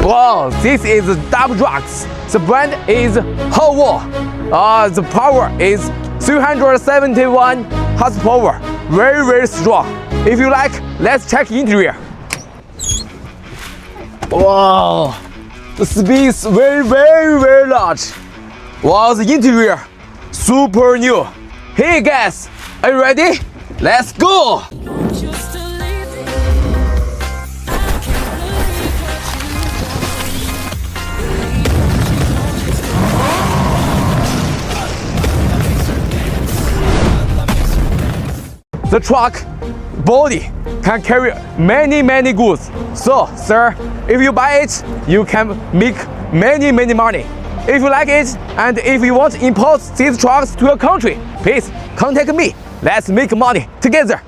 Wow, this is double drugs. The brand is Howo. The power is 371 horsepower. Very, very strong. If you like, let's check interior. Wow, the speed is very, very, very large. Wow, the interior, super new. Hey guys, are you ready? Let's go! The truck body can carry many goods. So, sir, if you buy it, you can make many money. If you like it, and if you want to import these trucks to your country, please contact me. Let's make money together.